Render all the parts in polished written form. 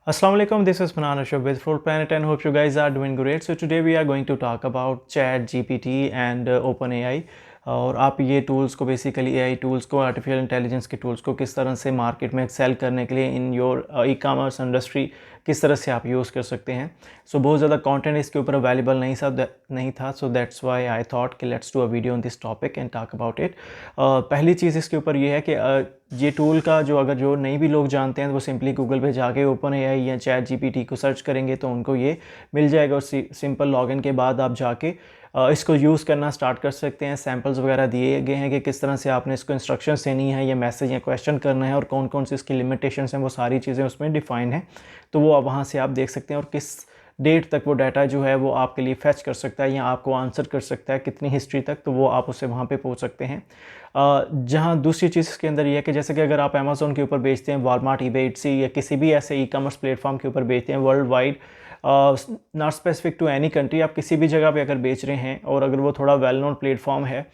Assalamu alaikum, this is Fanan Ashok with Full Planet and hope you guys are doing great. So today we are going to talk about Chat GPT and OpenAI और आप ये tools को basically AI tools को artificial intelligence के tools को किस तरह से मार्केट में एक्सेल करने के लिए in your e commerce industry किस तरह से आप यूज़ कर सकते हैं. सो बहुत ज़्यादा कंटेंट इसके ऊपर अवेलेबल नहीं था so that's why I thought कि let's do a video on this topic and talk about it. पहली चीज़ इसके ऊपर ये है कि ये टूल का जो नहीं भी लोग जानते हैं वो सिंपली गूगल पे जाके ओपन एआई या चैट जीपीटी को सर्च करेंगे तो उनको ये मिल जाएगा और सिंपल लॉगिन के बाद आप जाके इसको यूज़ करना स्टार्ट कर सकते हैं. सैम्पल्स वगैरह दिए गए हैं कि किस तरह से आपने इसको इंस्ट्रक्शंस देनी है या मैसेज या क्वेश्चन करना है और कौन कौन सी इसकी लिमिटेशंस हैं वो सारी चीज़ें उसमें डिफ़ाइन हैं. तो वो आप वहाँ से आप देख सकते हैं और किस डेट तक वो डाटा जो है वो आपके लिए फैच कर सकता है या आपको आंसर कर सकता है कितनी हिस्ट्री तक, तो वो आप उससे वहाँ पे पहुँच सकते हैं. जहाँ दूसरी चीज़ इसके अंदर ये है कि जैसे कि अगर आप अमेज़ॉन के ऊपर बेचते हैं, वॉलमार्ट, ईबे, इट्सी या किसी भी ऐसे ई कॉमर्स प्लेटफॉर्म के ऊपर बेचते हैं world wide, not specific to any country, आप किसी भी जगह पे अगर बेच रहे हैं और अगर वो थोड़ा वेल नोन प्लेटफॉर्म है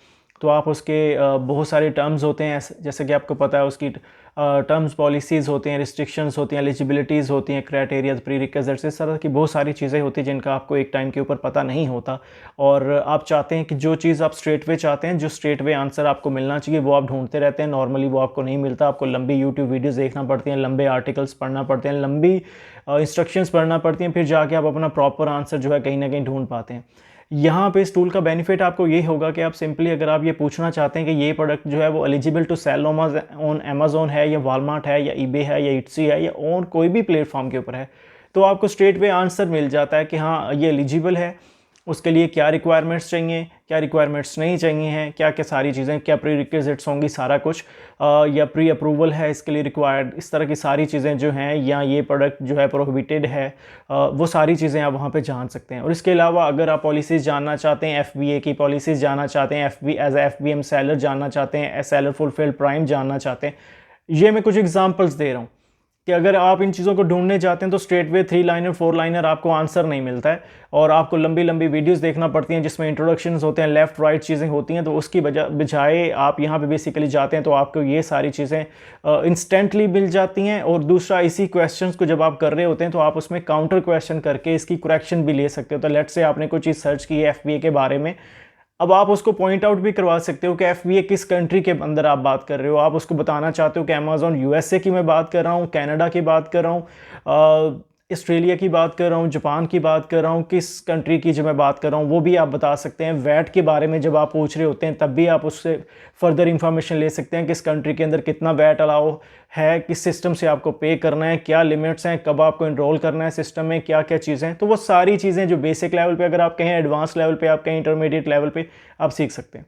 तो आप उसके बहुत सारे टर्म्स होते हैं जैसे कि आपको पता है उसकी टर्म्स पॉलिसीज़ होते हैं, रिस्ट्रिक्शंस होती हैं, एलिजिबिलिटीज़ होती हैं, क्राइटेरियाज, प्री रिक्विजिट्स, इस तरह की बहुत सारी चीज़ें होती हैं जिनका आपको एक टाइम के ऊपर पता नहीं होता और आप चाहते हैं कि जो चीज़ आप स्ट्रेट वे चाहते हैं, जो स्ट्रेट वे आंसर आपको मिलना चाहिए वो आप ढूंढते रहते हैं. नॉर्मली वो आपको नहीं मिलता, आपको लंबी यूट्यूब वीडियोज़ देखना पड़ती हैं, लंबे आर्टिकल्स पढ़ना पड़ते हैं, लंबी इंस्ट्रक्शंस पढ़ना पड़ती हैं, फिर जाके आप अपना प्रॉपर आंसर जो है कहीं ना कहीं ढूंढ पाते हैं. यहाँ पे इस टूल का बेनिफिट आपको ये होगा कि आप सिंपली अगर आप ये पूछना चाहते हैं कि ये प्रोडक्ट जो है वो eligible to sell on Amazon है या वॉलमार्ट है या ईबे है या इट्सी है या और कोई भी प्लेटफॉर्म के ऊपर है, तो आपको स्ट्रेट वे आंसर मिल जाता है कि हाँ ये एलिजिबल है. उसके लिए क्या रिक्वायरमेंट्स चाहिए, क्या रिक्वायरमेंट्स नहीं चाहिए हैं, क्या क्या सारी चीज़ें, क्या प्री रिक्विजिट्स होंगी, सारा कुछ या प्री अप्रूवल है इसके लिए रिक्वायर्ड, इस तरह की सारी चीज़ें जो हैं, या ये प्रोडक्ट जो है प्रोहिबिटेड है, वो सारी चीज़ें आप वहाँ पे जान सकते हैं. और इसके अलावा अगर आप पॉलिसीज़ जानना चाहते हैं, एफबीए की पॉलिसीज़ जानना चाहते हैं, एज एफबीएम सेलर जानना चाहते हैं, सेलर फुलफिल्ड प्राइम जानना चाहते हैं, ये मैं कुछ एग्जाम्पल्स दे रहा हूँ कि अगर आप इन चीज़ों को ढूंढने जाते हैं तो स्ट्रेट वे 3 लाइनर 4 लाइनर आपको आंसर नहीं मिलता है और आपको लंबी लंबी वीडियोस देखना पड़ती हैं जिसमें इंट्रोडक्शंस होते हैं, लेफ़्ट राइट चीज़ें होती हैं. तो उसकी बजाय आप यहाँ पे बेसिकली जाते हैं तो आपको ये सारी चीज़ें इंस्टेंटली मिल जाती हैं. और दूसरा, इसी क्वेश्चंस को जब आप कर रहे होते हैं तो आप उसमें काउंटर क्वेश्चन करके इसकी करेक्शन भी ले सकते हो. तो लेट्स से आपने कोई चीज़ सर्च की है एफबीए के बारे में, अब आप उसको पॉइंट आउट भी करवा सकते हो कि एफबीए किस कंट्री के अंदर आप बात कर रहे हो. आप उसको बताना चाहते हो कि अमेज़ॉन यूएसए की मैं बात कर रहा हूँ, कनाडा की बात कर रहा हूँ, ऑस्ट्रेलिया की बात कर रहा हूँ, जापान की बात कर रहा हूँ, किस कंट्री की जो मैं बात कर रहा हूँ वो भी आप बता सकते हैं. वैट के बारे में जब आप पूछ रहे होते हैं तब भी आप उससे फर्दर इंफॉर्मेशन ले सकते हैं, किस कंट्री के अंदर कितना वैट अलाउ है, किस सिस्टम से आपको पे करना है, क्या लिमिट्स हैं, कब आपको इनरोल करना है सिस्टम में, क्या क्या चीज़ें हैं. तो वो सारी चीज़ें जो बेसिक लेवल पे अगर आप कहें, एडवांस लेवल पे आप कहें, इंटरमीडिएट लेवल पे आप सीख सकते हैं.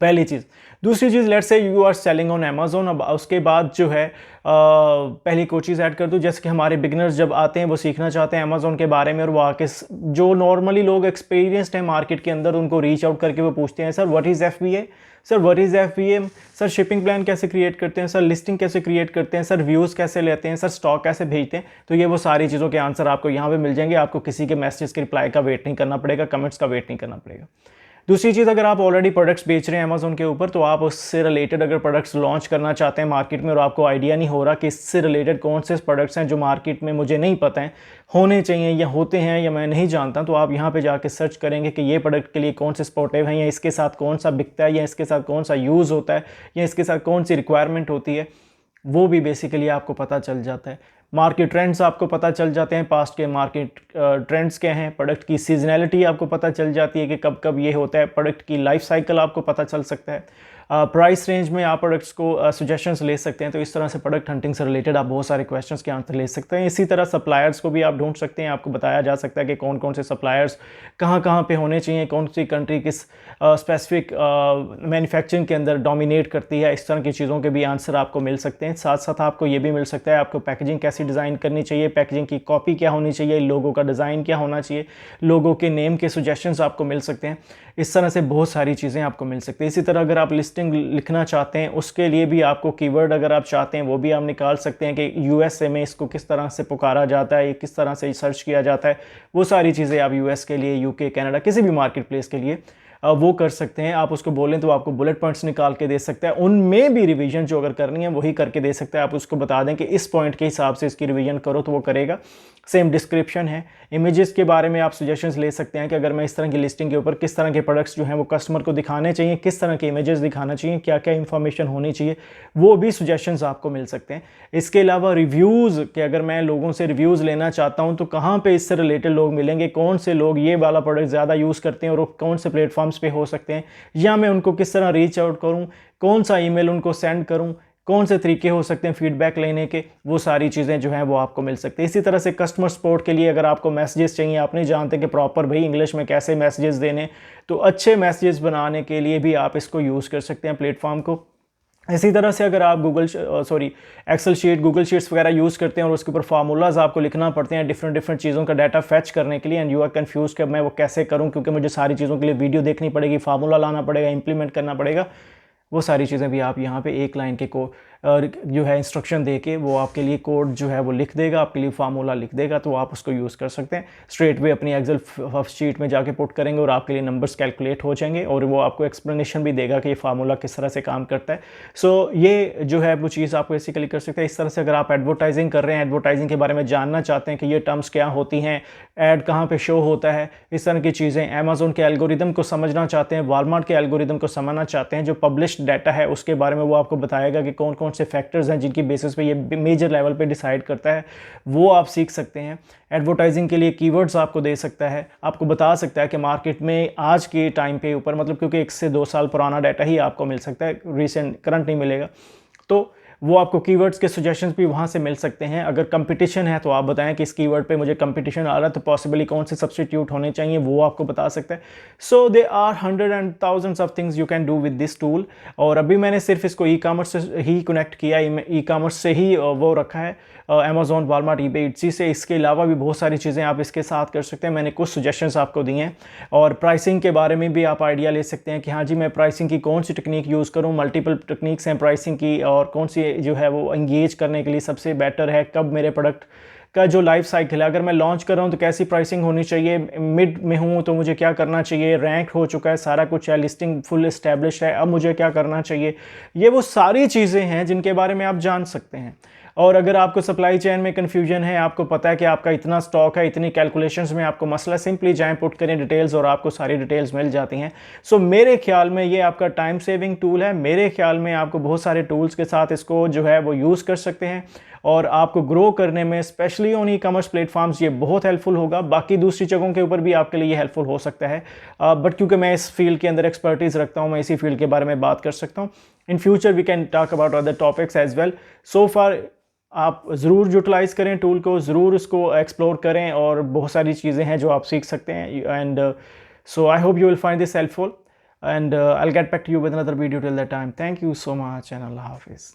पहली चीज़. दूसरी चीज़, let's say you are selling on Amazon. अब उसके बाद जो है पहली कोई चीज़ ऐड कर दूँ, जैसे कि हमारे बिगनर्स जब आते हैं वो सीखना चाहते हैं अमेज़ॉन के बारे में और वो आके जो नॉर्मली लोग एक्सपीरियंस्ड हैं मार्केट के अंदर उनको रीच आउट करके वो पूछते हैं, sir what is FBA, sir what is FBA, sir shipping plan कैसे क्रिएट करते हैं, सर लिस्टिंग कैसे क्रिएट करते हैं, सर व्यूज़ कैसे लेते हैं, सर स्टॉक कैसे भेजते हैं. तो ये वो सारी चीज़ों के आंसर आपको यहाँ पे मिल जाएंगे. आपको किसी के मैसेज के रिप्लाई का वेट नहीं करना पड़ेगा, कमेंट्स का वेट नहीं करना पड़ेगा. दूसरी चीज़, अगर आप ऑलरेडी प्रोडक्ट्स बेच रहे हैं अमेज़ॉन के ऊपर तो आप उससे रिलेटेड अगर प्रोडक्ट्स लॉन्च करना चाहते हैं मार्केट में और आपको आइडिया नहीं हो रहा कि इससे रिलेटेड कौन से प्रोडक्ट्स हैं जो मार्केट में मुझे नहीं पता है होने चाहिए या होते हैं या मैं नहीं जानता, तो आप यहाँ पे जाके सर्च करेंगे कि ये प्रोडक्ट के लिए कौन से स्पॉटिव हैं या इसके साथ कौन सा बिकता है या इसके साथ कौन सा यूज़ होता है या इसके साथ कौन सी रिक्वायरमेंट होती है, वो भी बेसिकली आपको पता चल जाता है. मार्केट ट्रेंड्स आपको पता चल जाते हैं, पास्ट के मार्केट ट्रेंड्स क्या हैं, प्रोडक्ट की सीजनैलिटी आपको पता चल जाती है कि कब कब ये होता है, प्रोडक्ट की लाइफ साइकिल आपको पता चल सकता है. प्राइस रेंज में आप प्रोडक्ट्स को सजेशंस ले सकते हैं. तो इस तरह से प्रोडक्ट हंटिंग से रिलेटेड आप बहुत सारे क्वेश्चंस के आंसर ले सकते हैं. इसी तरह सप्लायर्स को भी आप ढूंढ सकते हैं. आपको बताया जा सकता है कि कौन कौन से सप्लायर्स कहाँ कहाँ पे होने चाहिए, कौन सी कंट्री किस स्पेसिफिक मैन्युफैक्चरिंग के अंदर डोमिनेट करती है. इस तरह की चीज़ों के भी आंसर आपको मिल सकते हैं. साथ साथ आपको ये भी मिल सकता है आपको पैकेजिंग कैसी डिज़ाइन करनी चाहिए, पैकेजिंग की कॉपी क्या होनी चाहिए, लोगों का डिज़ाइन क्या होना चाहिए, लोगों के नेम के सजेशंस आपको मिल सकते हैं. इस तरह से बहुत सारी चीज़ें आपको मिल सकती हैं. इसी तरह अगर आप लिस्टिंग लिखना चाहते हैं उसके लिए भी आपको कीवर्ड अगर आप चाहते हैं वो भी आप निकाल सकते हैं कि यूएसए में इसको किस तरह से पुकारा जाता है, किस तरह से सर्च किया जाता है. वो सारी चीज़ें आप यूएस के लिए, यूके, कनाडा, किसी भी मार्केट प्लेस के लिए वो कर सकते हैं। आप उसको बोलें तो आपको बुलेट पॉइंट्स निकाल के दे सकता है, उनमें भी रिवीजन जो अगर करनी है वही करके दे सकता है। आप उसको बता दें कि इस पॉइंट के हिसाब से इसकी रिवीजन करो तो वो करेगा। सेम डिस्क्रिप्शन है। इमेजेस के बारे में आप सजेशंस ले सकते हैं कि अगर मैं इस तरह की लिस्टिंग के ऊपर किस तरह के प्रोडक्ट्स जो हैं वो कस्टमर को दिखाने चाहिए, किस तरह के इमेजेस दिखाना चाहिए, क्या क्या इंफॉर्मेशन होनी चाहिए, वो भी सजेशंस आपको मिल सकते हैं। इसके अलावा रिव्यूज़ कि अगर मैं लोगों से रिव्यूज़ लेना चाहता हूं तो कहां पे इससे रिलेटेड लोग मिलेंगे, कौन से लोग ये वाला प्रोडक्ट ज़्यादा यूज़ करते हैं और कौन से प्लेटफॉर्म्स पे हो सकते हैं, या मैं उनको किस तरह रीच आउट करूँ, कौन सा ईमेल उनको सेंड करूँ, कौन से तरीके हो सकते हैं फीडबैक लेने के, वो सारी चीज़ें जो हैं वो आपको मिल सकती है। इसी तरह से कस्टमर सपोर्ट के लिए अगर आपको मैसेजेस चाहिए, आप नहीं जानते कि प्रॉपर भाई इंग्लिश में कैसे मैसेजेस देने, तो अच्छे मैसेजेस बनाने के लिए भी आप इसको यूज़ कर सकते हैं प्लेटफॉर्म को। इसी तरह से अगर आप एक्सेल शीट, गूगल शीट्स वगैरह यूज़ करते हैं और उसके ऊपर फार्मूलाज आपको लिखना पड़ते हैं डिफरेंट चीज़ों का डाटा फैच करने के लिए, एंड यू आर कन्फ्यूज कि मैं वो कैसे करूं क्योंकि मुझे सारी चीज़ों के लिए वीडियो देखनी पड़ेगी, फार्मूला लाना पड़ेगा, इंप्लीमेंट करना पड़ेगा, वो सारी चीज़ें भी आप यहाँ पे एक लाइन के जो है इंस्ट्रक्शन दे के वो आपके लिए कोड जो है वो लिख देगा, आपके लिए फार्मूला लिख देगा, तो आप उसको यूज़ कर सकते हैं। स्ट्रेट वे अपनी एक्सेल शीट में जाके पुट करेंगे और आपके लिए नंबर्स कैलकुलेट हो जाएंगे और वो आपको एक्सप्लेनेशन भी देगा कि ये फार्मूला किस तरह से काम करता है। सो ये जो है वो चीज़ आप बेसिकली कर सकते हैं। इस तरह से अगर आप एडवर्टाइजिंग कर रहे हैं, एडवर्टाइजिंग के बारे में जानना चाहते हैं कि ये टर्म्स क्या होती हैं, ऐड कहाँ पे शो होता है, इस तरह की चीज़ें, अमेज़न के एल्गोरिदम को समझना चाहते हैं, वॉलमार्ट के एल्गोरिदम को समझना चाहते हैं, जो पब्लिश्ड डाटा है उसके बारे में वो आपको बताएगा कि कौन कौन से फैक्टर्स हैं जिनकी बेसिस पे ये मेजर लेवल पे डिसाइड करता है, वो आप सीख सकते हैं। एडवर्टाइजिंग के लिए कीवर्ड्स आपको दे सकता है, आपको बता सकता है कि मार्केट में आज के टाइम पे ऊपर, मतलब क्योंकि 1 से 2 साल पुराना डाटा ही आपको मिल सकता है, रिसेंट करंट नहीं मिलेगा, तो वो आपको कीवर्ड्स के सजेशंस भी वहाँ से मिल सकते हैं। अगर कंपटीशन है तो आप बताएं कि इस कीवर्ड पे मुझे कंपटीशन आ रहा है तो पॉसिबली कौन से सब्स्टिट्यूट होने चाहिए, वो आपको बता सकता है। So there are hundred and thousands of things you can do with this tool. और अभी मैंने सिर्फ इसको ई कामर्स से ही कनेक्ट किया, ई कामर्स से ही वो रखा है, अमेज़ॉन, वॉलमार्ट, ईबे, इट्सी से। इसके अलावा भी बहुत सारी चीज़ें आप इसके साथ कर सकते हैं। मैंने कुछ सजेशंस आपको दिए हैं और प्राइसिंग के बारे में भी आप आइडिया ले सकते हैं कि हाँ जी मैं प्राइसिंग की कौन सी टेक्निक यूज़ करूँ, मल्टीपल टेक्निक्स हैं प्राइसिंग की, और कौन सी जो है वो एंगेज करने के लिए सबसे बेटर है, कब मेरे प्रोडक्ट का जो लाइफ साइकिल है, अगर मैं लॉन्च कर रहा हूँ तो कैसी प्राइसिंग होनी चाहिए, मिड में हूँ तो मुझे क्या करना चाहिए, रैंक हो चुका है, सारा कुछ है, लिस्टिंग फुल इस्टेब्लिश है, अब मुझे क्या करना चाहिए, ये वो सारी चीज़ें हैं जिनके बारे में आप जान सकते हैं। और अगर आपको सप्लाई चेन में कन्फ्यूजन है, आपको पता है कि आपका इतना स्टॉक है, इतनी कैलकुलेशंस में आपको मसला, सिंपली जाएं पुट करें डिटेल्स और आपको सारी डिटेल्स मिल जाती हैं। सो मेरे ख्याल में ये आपका टाइम सेविंग टूल है। मेरे ख्याल में आपको बहुत सारे टूल्स के साथ इसको जो है वो यूज़ कर सकते हैं और आपको ग्रो करने में, specially on e commerce platforms, ये बहुत हेल्पफुल होगा। बाकी दूसरी जगहों के ऊपर भी आपके लिए हेल्पफुल हो सकता है, बट क्योंकि मैं इस फील्ड के अंदर एक्सपर्टीज़ रखता हूँ, मैं इसी फील्ड के बारे में बात कर सकता हूँ। In future we can talk about other topics as well. So far आप ज़रूर यूटिलाइज़ करें टूल को, ज़रूर उसको एक्सप्लोर करें और बहुत सारी चीज़ें हैं जो आप सीख सकते हैं। And so I hope you will find this helpful and I will get back to you with another video till that time. Thank you so much and अल्लाह हाफिज़।